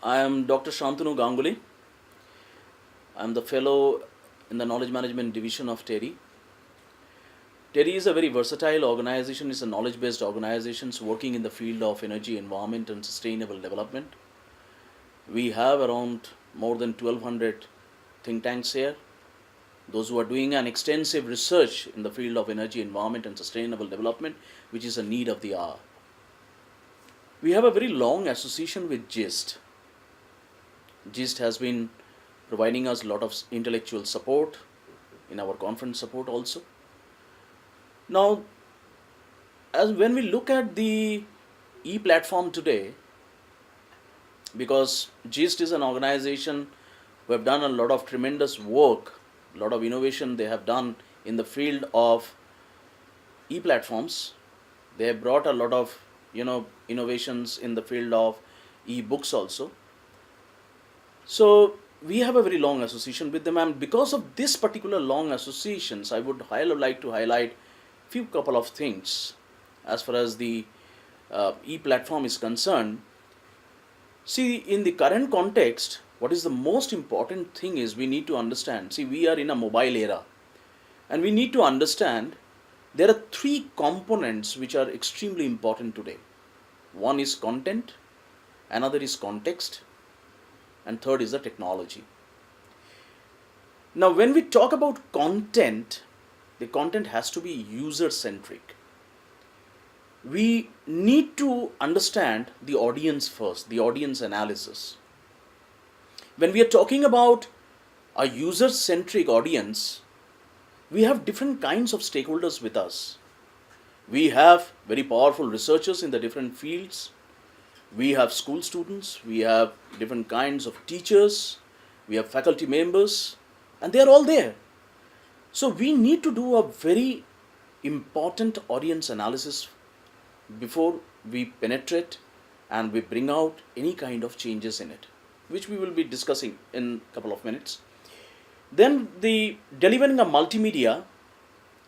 I am Dr. Shantanu Ganguly. I am the fellow in the Knowledge Management Division of TERI. TERI is a very versatile organization. It's a knowledge-based organization working in the field of energy, environment, and sustainable development. We have around more than 1,200 think tanks here. Those who are doing an extensive research in the field of energy, environment, and sustainable development, which is a need of the hour. We have a very long association with GIST. GIST has been providing us a lot of intellectual support in our conference support also. Now, as when we look at the e-platform today, because GIST is an organization who have done a lot of tremendous work, a lot of innovation they have done in the field of e-platforms. They have brought a lot of innovations in the field of e-books also. So we have a very long association with them, and because of this particular long associations, I would like to highlight few couple of things as far as the e-platform is concerned. See, in the current context, what is the most important thing is we need to understand. See, we are in a mobile era, and we need to understand there are three components which are extremely important today. One is content, another is context, and third is the technology. Now, when we talk about content, the content has to be user-centric. We need to understand the audience first, the audience analysis. When we are talking about a user-centric audience, we have different kinds of stakeholders with us. We have very powerful researchers in the different fields. We have school students, we have different kinds of teachers, we have faculty members, and they are all there. So we need to do a very important audience analysis before we penetrate and we bring out any kind of changes in it, which we will be discussing in a couple of minutes. Then the delivering a multimedia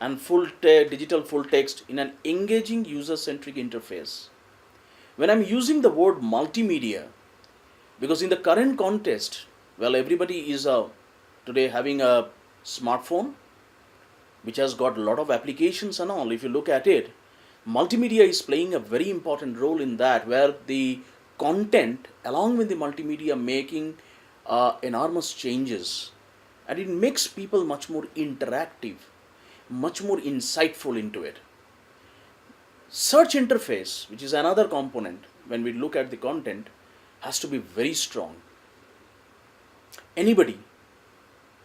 and digital full text in an engaging user-centric interface. When I'm using the word multimedia, because in the current context, well, everybody is today having a smartphone, which has got a lot of applications and all. If you look at it, multimedia is playing a very important role in that, where the content along with the multimedia making enormous changes, and it makes people much more interactive, much more insightful into it. Search interface, which is another component when we look at the content, has to be very strong. Anybody,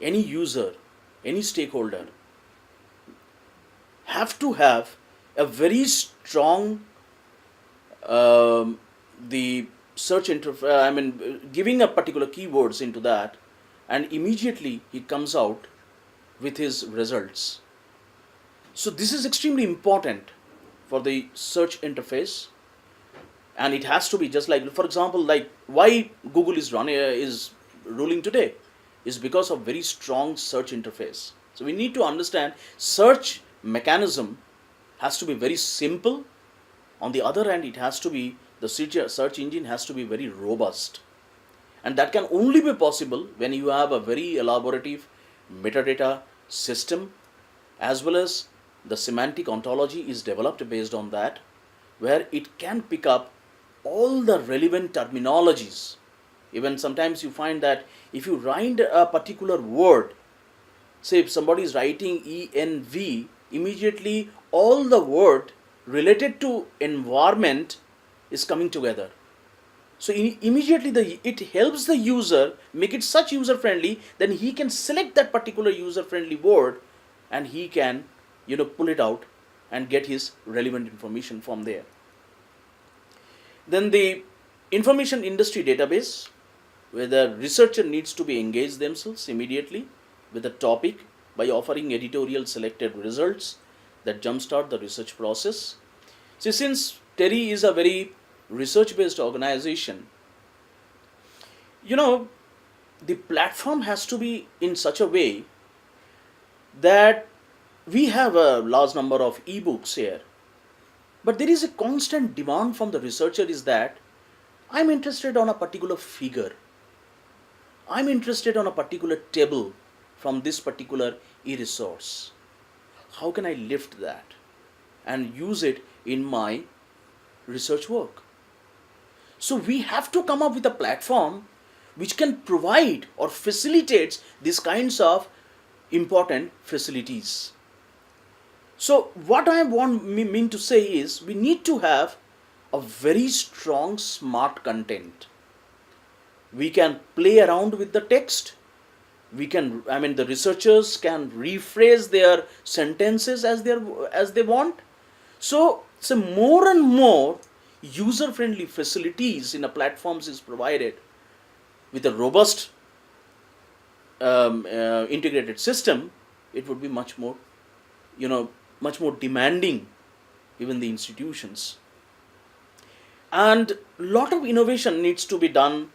any user, any stakeholder have to have a very strong the search interface, giving a particular keywords into that, and immediately he comes out with his results. So this is extremely important for the search interface, and it has to be just like, for example, like why Google is ruling today is because of very strong search interface. So we need to understand search mechanism has to be very simple. On the other hand, it has to be, the search engine has to be very robust, and that can only be possible when you have a very elaborative metadata system, as well as the semantic ontology is developed based on that, where it can pick up all the relevant terminologies. Even sometimes you find that if you write a particular word, say if somebody is writing ENV, immediately all the word related to environment is coming together. So immediately it helps the user make it such user friendly, then he can select that particular user friendly word, and he can pull it out and get his relevant information from there. Then the information industry database, where the researcher needs to be engaged themselves immediately with the topic by offering editorial selected results that jumpstart the research process. See, since TERI is a very research based organization, the platform has to be in such a way that we have a large number of ebooks here, but there is a constant demand from the researcher is that I'm interested on a particular figure. I'm interested on a particular table from this particular e-resource. How can I lift that and use it in my research work? So we have to come up with a platform which can provide or facilitates these kinds of important facilities. So what I mean to say is we need to have a very strong smart content. We can play around with the text. The researchers can rephrase their sentences as they want. So more and more user friendly facilities in a platforms is provided with a robust integrated system. It would be much more demanding, even the institutions. And lot of innovation needs to be done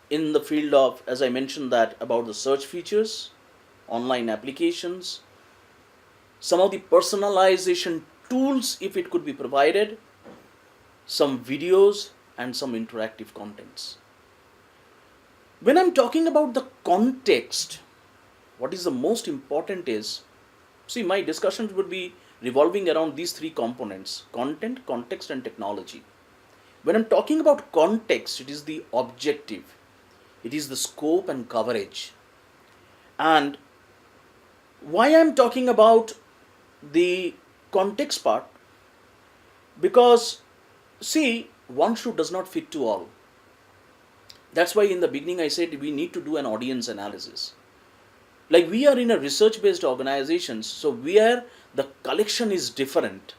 in the field of, as I mentioned, that about the search features, online applications, some of the personalization tools if it could be provided, some videos and some interactive contents. When I'm talking about the context, what is the most important is, see, my discussions would be revolving around these three components: content, context and technology. When I'm talking about context, it is the objective, it is the scope and coverage. And why I'm talking about the context part? Because, see, one shoe does not fit to all. That's why in the beginning I said we need to do an audience analysis. Like, we are in a research based organization, so where the collection is different.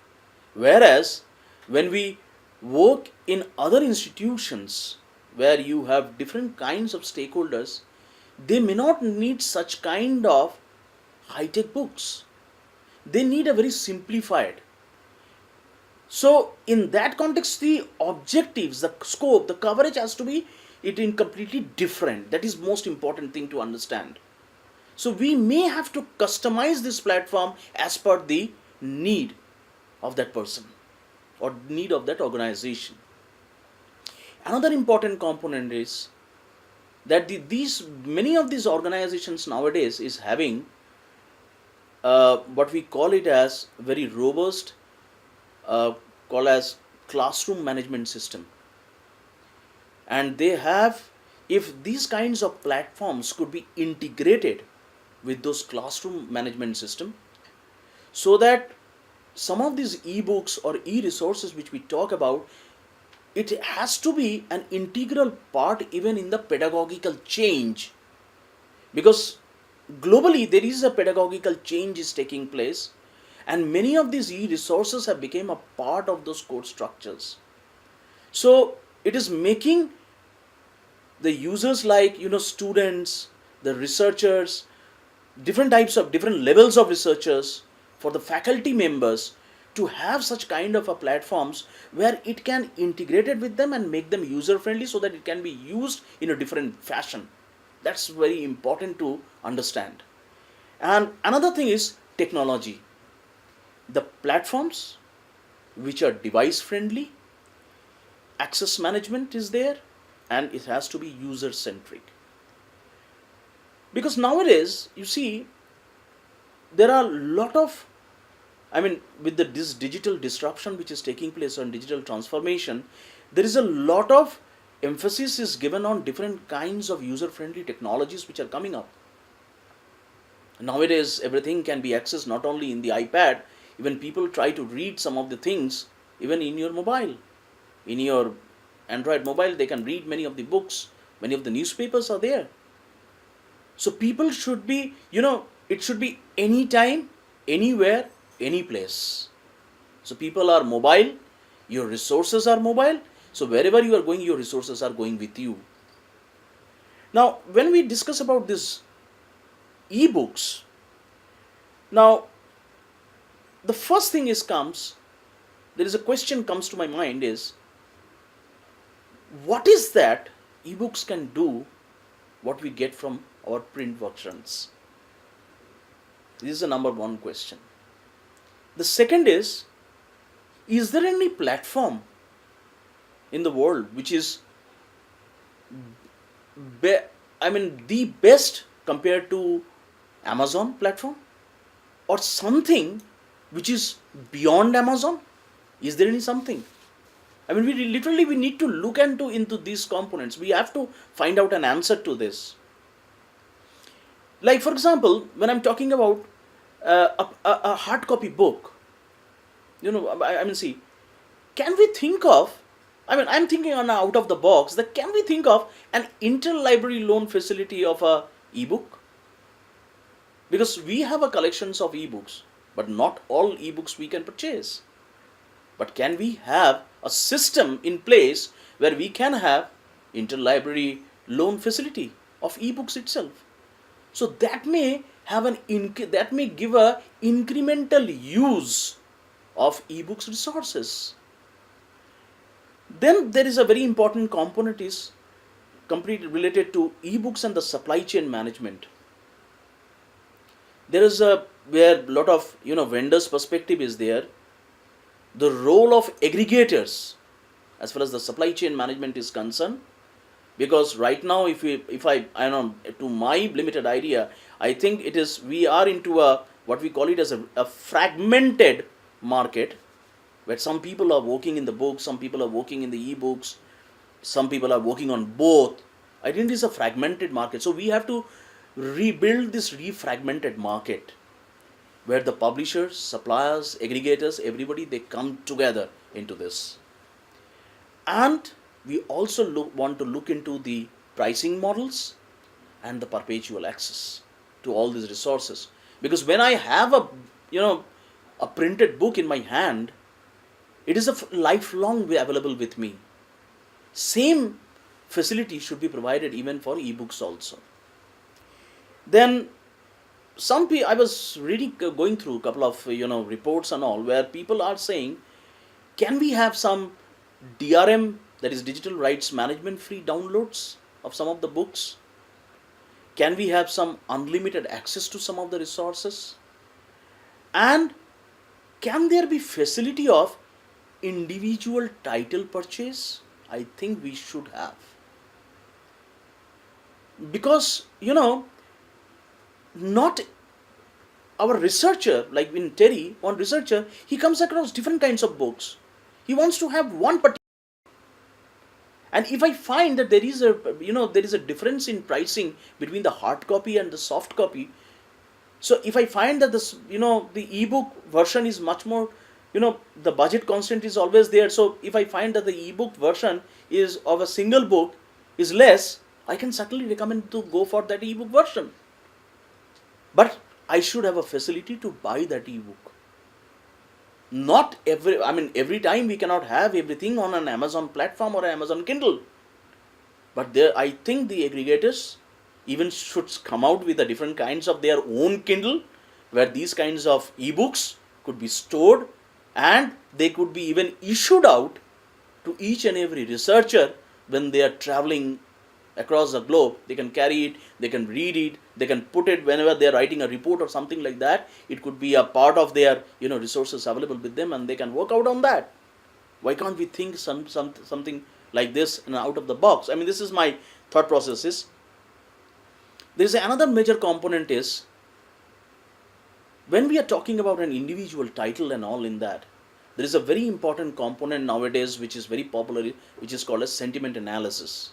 Whereas when we work in other institutions where you have different kinds of stakeholders, they may not need such kind of high-tech books. They need a very simplified. So in that context, the objectives, the scope, the coverage has to be it in completely different. That is most important thing to understand. So we may have to customize this platform as per the need of that person or need of that organization. Another important component is that many of these organizations nowadays is having what we call it as very robust, called as classroom management system. And they have, if these kinds of platforms could be integrated with those classroom management system, so that some of these ebooks or e-resources which we talk about, it has to be an integral part even in the pedagogical change, because globally there is a pedagogical change is taking place, and many of these e-resources have become a part of those code structures. So it is making the users, like students, the researchers, different levels of researchers, for the faculty members to have such kind of a platforms where it can integrate it with them and make them user friendly so that it can be used in a different fashion. That's very important to understand. And another thing is technology. The platforms which are device friendly, access management is there, and it has to be user centric. Because nowadays, you see, there are a lot of, with this digital disruption which is taking place on digital transformation, there is a lot of emphasis is given on different kinds of user friendly technologies which are coming up. Nowadays, everything can be accessed not only in the iPad, even people try to read some of the things even in your mobile. In your Android mobile, they can read many of the books, many of the newspapers are there. So people should be, it should be anytime, anywhere, any place. So people are mobile, your resources are mobile, so wherever you are going, your resources are going with you. Now, when we discuss about this e-books, now the first thing there is a question comes to my mind is, what is that e-books can do what we get from our print versions? This is the number one question. The second is there any platform in the world which is be, I mean, the best compared to Amazon platform, or something which is beyond Amazon? Is there any something? I mean, we literally we need to look into these components. We have to find out an answer to this. Like for example, when I'm talking about a hard copy book, I mean, see, can we think of? I mean, I'm thinking on out of the box that can we think of an interlibrary loan facility of a ebook? Because we have a collections of ebooks, but not all ebooks we can purchase. But can we have a system in place where we can have interlibrary loan facility of ebooks itself? So that may have that may give a incremental use of ebooks resources. Then there is a very important component is completely related to ebooks and the supply chain management. There is a where a lot of vendors perspective is there. The role of aggregators as far as the supply chain management is concerned, because right now if I know, to my limited idea, I think it is we are into a what we call it as a fragmented market, where some people are working in the books, some people are working in the ebooks, some people are working on both. I think this is a fragmented market, so we have to rebuild this refragmented market where the publishers, suppliers, aggregators, everybody, they come together into this. And we also want to look into the pricing models and the perpetual access to all these resources. Because when I have a printed book in my hand, it is a lifelong way available with me. Same facility should be provided even for ebooks also. Then I was reading, going through a couple of reports and all, where people are saying, can we have some DRM, that is digital rights management free downloads of some of the books? Can we have some unlimited access to some of the resources? And can there be facility of individual title purchase? I think we should have. Because, not our researcher, like in TERI, one researcher, he comes across different kinds of books. He wants to have one particular. And if I find that there is a difference in pricing between the hard copy and the soft copy, so if I find that the ebook version is much more, the budget constant is always there. So if I find that the ebook version is of a single book is less, I can certainly recommend to go for that ebook version. But I should have a facility to buy that ebook. Not every time we cannot have everything on an Amazon platform or an Amazon Kindle. But there, I think the aggregators even should come out with the different kinds of their own Kindle, where these kinds of ebooks could be stored and they could be even issued out to each and every researcher when they are traveling across the globe. They can carry it, they can read it, they can put it whenever they are writing a report or something like that. It could be a part of their resources available with them, and they can work out on that. Why can't we think something like this out of the box? I mean, this is my thought process. There is another major component is when we are talking about an individual title and all in that, there is a very important component nowadays which is very popular, which is called as sentiment analysis.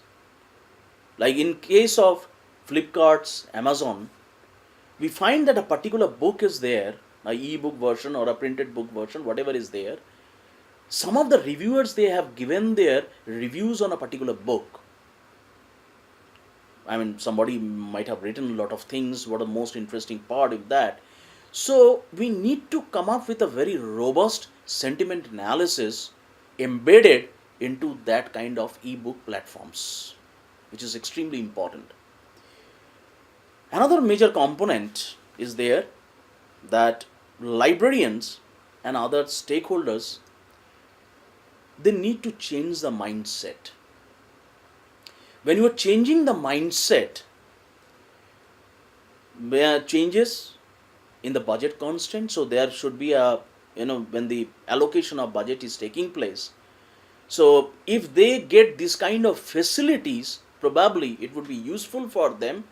Like in case of Flipkart's Amazon, we find that a particular book is there, an e-book version or a printed book version, whatever is there. Some of the reviewers, they have given their reviews on a particular book. I mean, somebody might have written a lot of things, what the most interesting part of that. So we need to come up with a very robust sentiment analysis embedded into that kind of e-book platforms, which is extremely important. Another major component is there that librarians and other stakeholders, they need to change the mindset. When you are changing the mindset, there are changes in the budget constant, so there should be a, when the allocation of budget is taking place. So if they get this kind of facilities probably it would be useful for them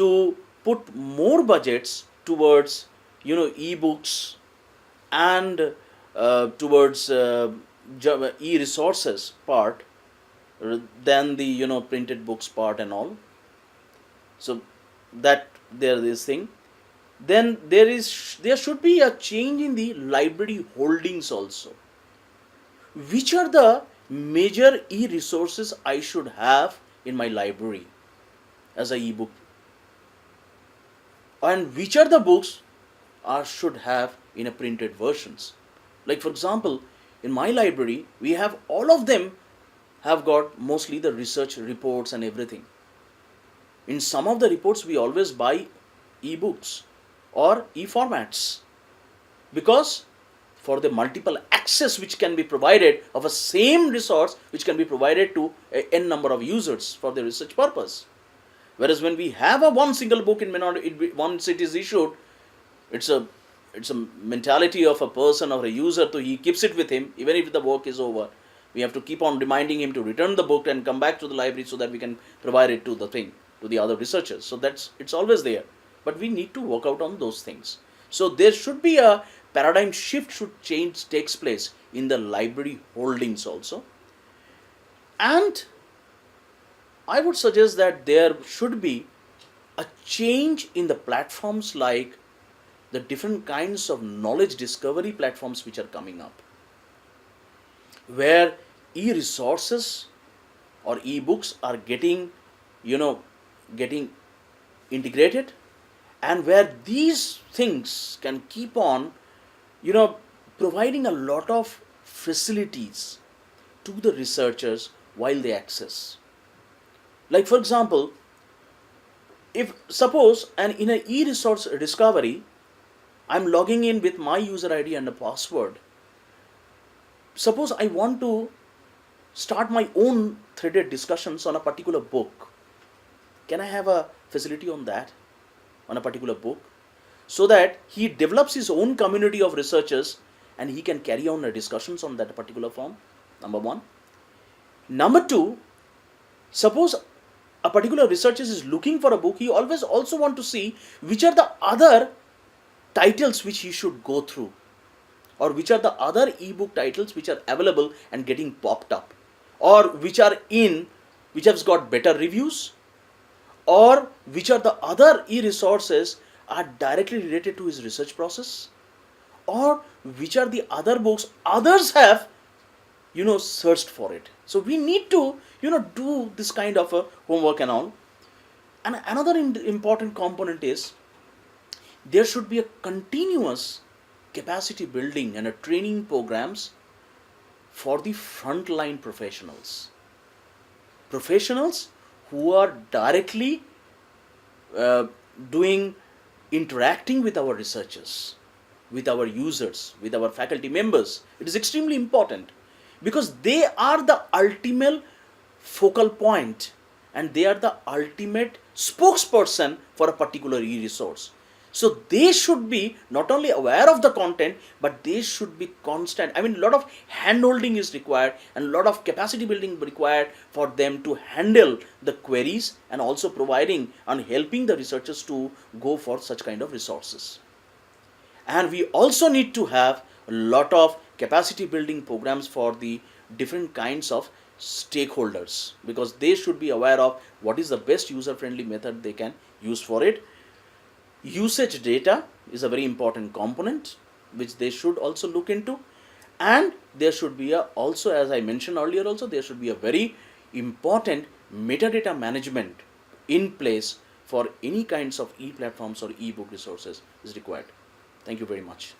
to put more budgets towards ebooks and towards e-resources part than the printed books part and all. So that there is thing. Then there should be a change in the library holdings also. Which are the major e-resources I should have in my library as a ebook, and which are the books I should have in a printed versions. Like for example, in my library we have all of them have got mostly the research reports and everything. In some of the reports we always buy ebooks or e-formats, because for the multiple access which can be provided of a same resource which can be provided to a n number of users for the research purpose. Whereas when we have a one single book in once it is issued, it's a mentality of a person or a user, so he keeps it with him even if the work is over. We have to keep on reminding him to return the book and come back to the library so that we can provide it to the other researchers. So it's always there, but we need to work out on those things. So there should be a paradigm shift takes place in the library holdings also. And I would suggest that there should be a change in the platforms, like the different kinds of knowledge discovery platforms which are coming up, where e-resources or e-books are getting integrated, and where these things can keep on providing a lot of facilities to the researchers while they access. Like for example, if suppose and in an e-resource discovery I'm logging in with my user ID and a password. Suppose I want to start my own threaded discussions on a particular book. Can I have a facility on that, on a particular book, so that he develops his own community of researchers and he can carry on the discussions on that particular form? Number one. Number two, suppose a particular researcher is looking for a book, he always also want to see which are the other titles which he should go through, or which are the other ebook titles which are available and getting popped up, or which has got better reviews, or which are the other e-resources are directly related to his research process, or which are the other books others have searched for it. So we need to do this kind of a homework and all. And another important component is there should be a continuous capacity building and a training programs for the frontline professionals who are directly interacting with our researchers, with our users, with our faculty members. It is extremely important, because they are the ultimate focal point and they are the ultimate spokesperson for a particular e-resource. So they should be not only aware of the content, but they should be constant. I mean, a lot of hand-holding is required and a lot of capacity building required for them to handle the queries, and also providing and helping the researchers to go for such kind of resources. And we also need to have a lot of capacity building programs for the different kinds of stakeholders, because they should be aware of what is the best user-friendly method they can use for it. Usage data is a very important component which they should also look into, and there should be also, as I mentioned earlier also, there should be a very important metadata management in place for any kinds of e-platforms or e-book resources is required. Thank you very much.